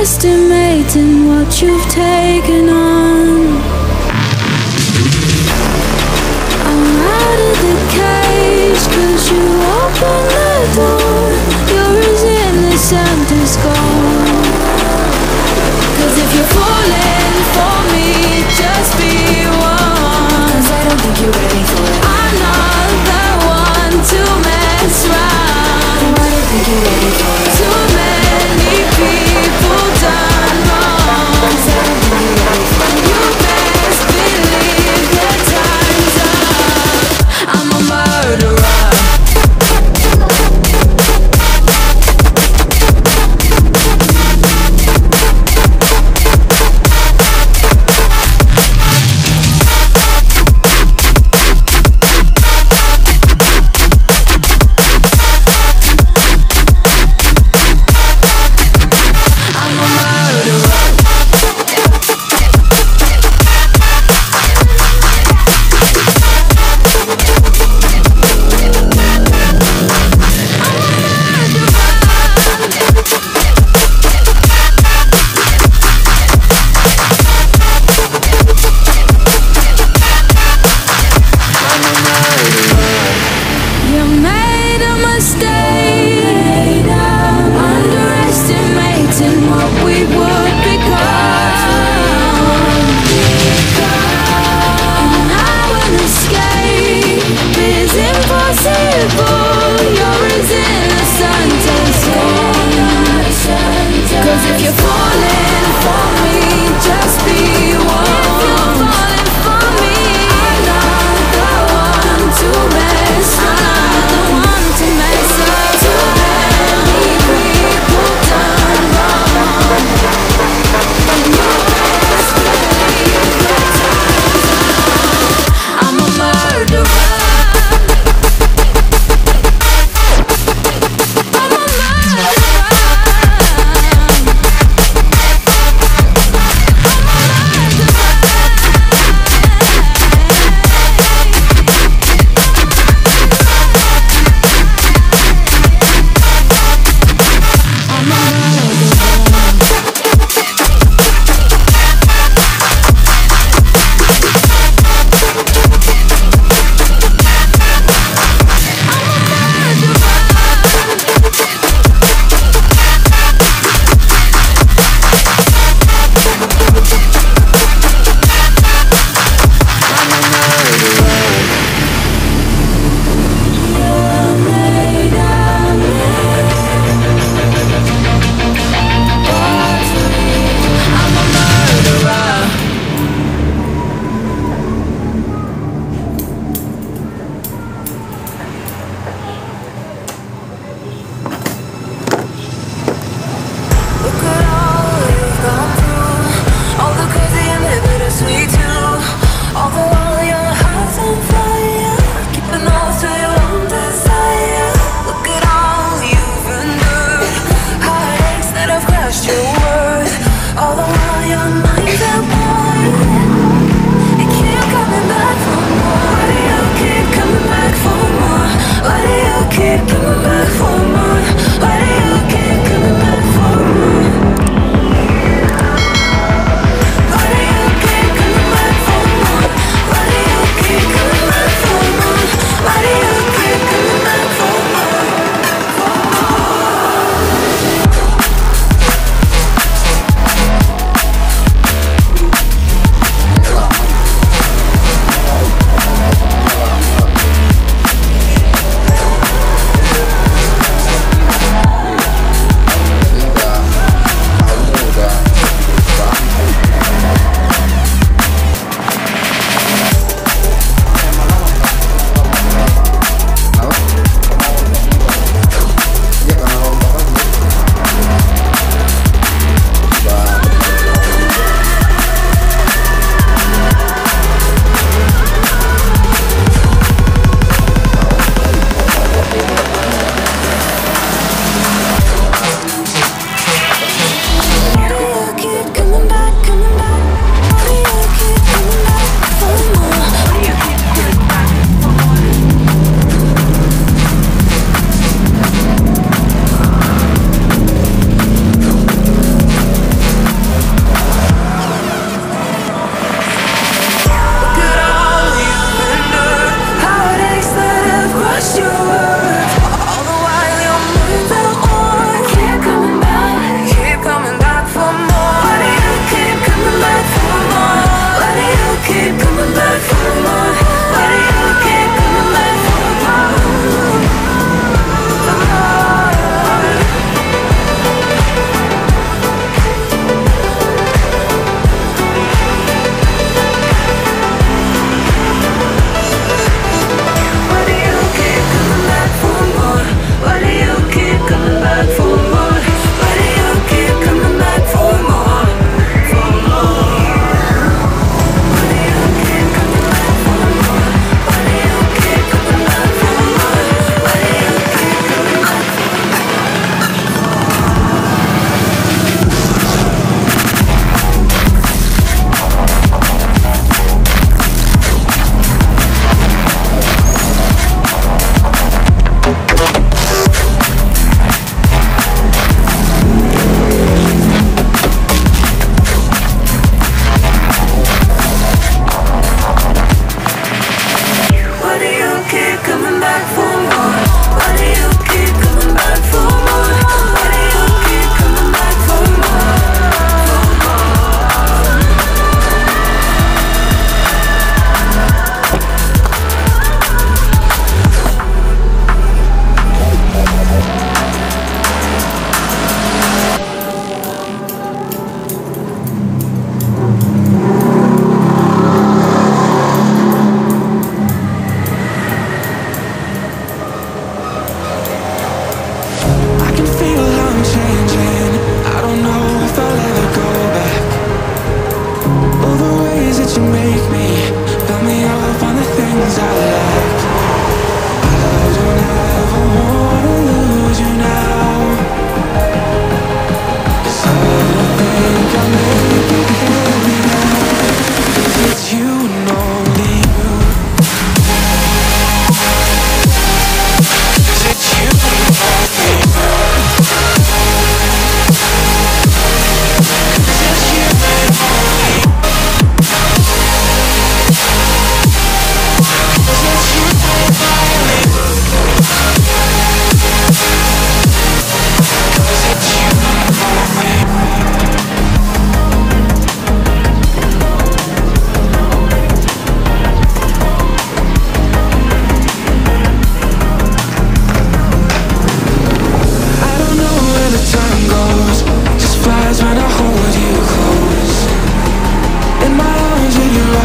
underestimating what you've taken on. I'm out of the cage, 'cause you opened the door. You're as innocent as gold. 'Cause if you're falling for me, just be one. 'Cause I don't think you're ready for it. I'm not the one to mess around. I don't think you're ready for it. Too many people done wrong. 'Cause I don't think you're ready for it.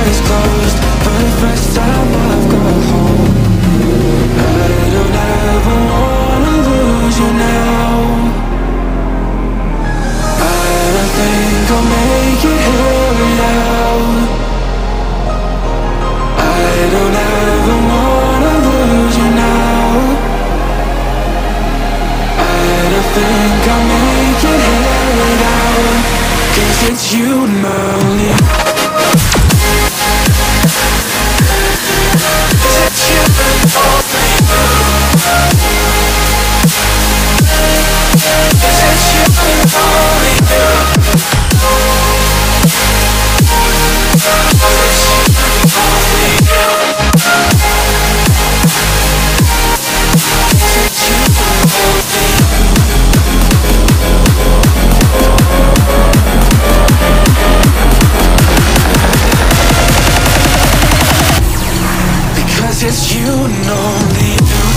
eyes closed for the first time I've got home. I don't ever wanna lose you now. I don't think I'll make it here without. I don't ever wanna lose you now. I don't think I'll make it here without. 'Cause it's you and my only. It's you and only. It's you and only you. Because it's you and only you.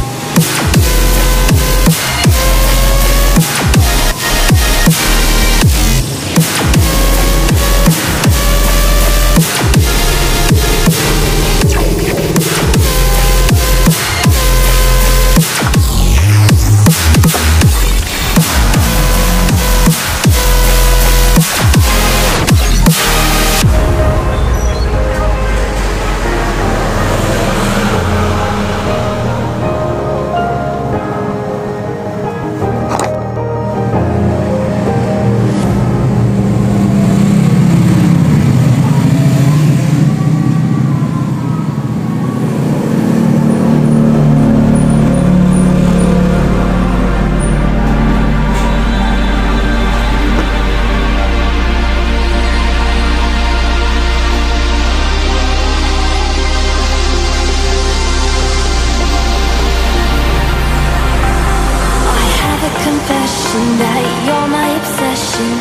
That you're my obsession,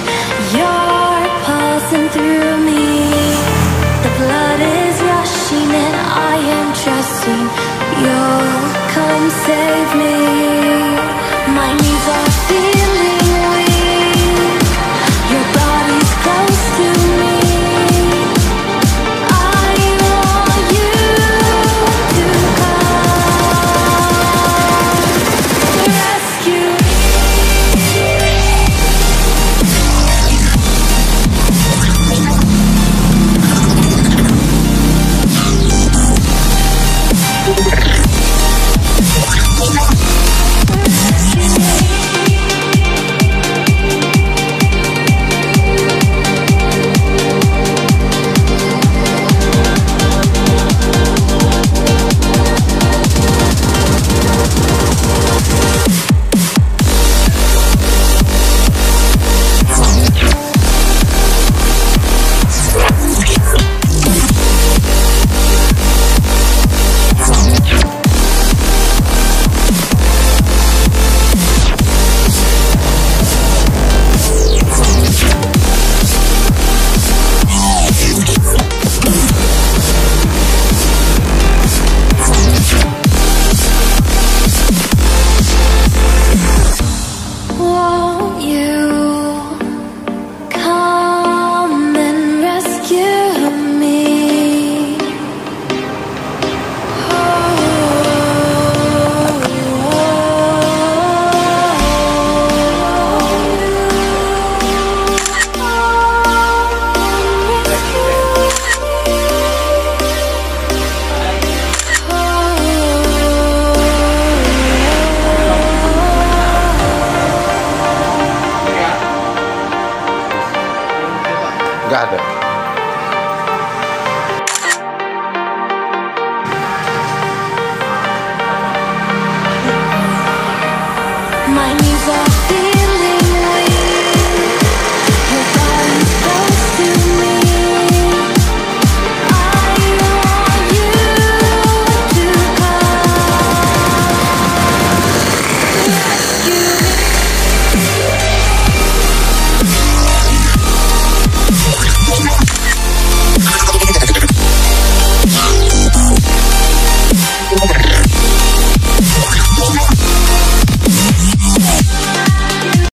you're pulsing through me. The blood is rushing and I am trusting you'll come save me.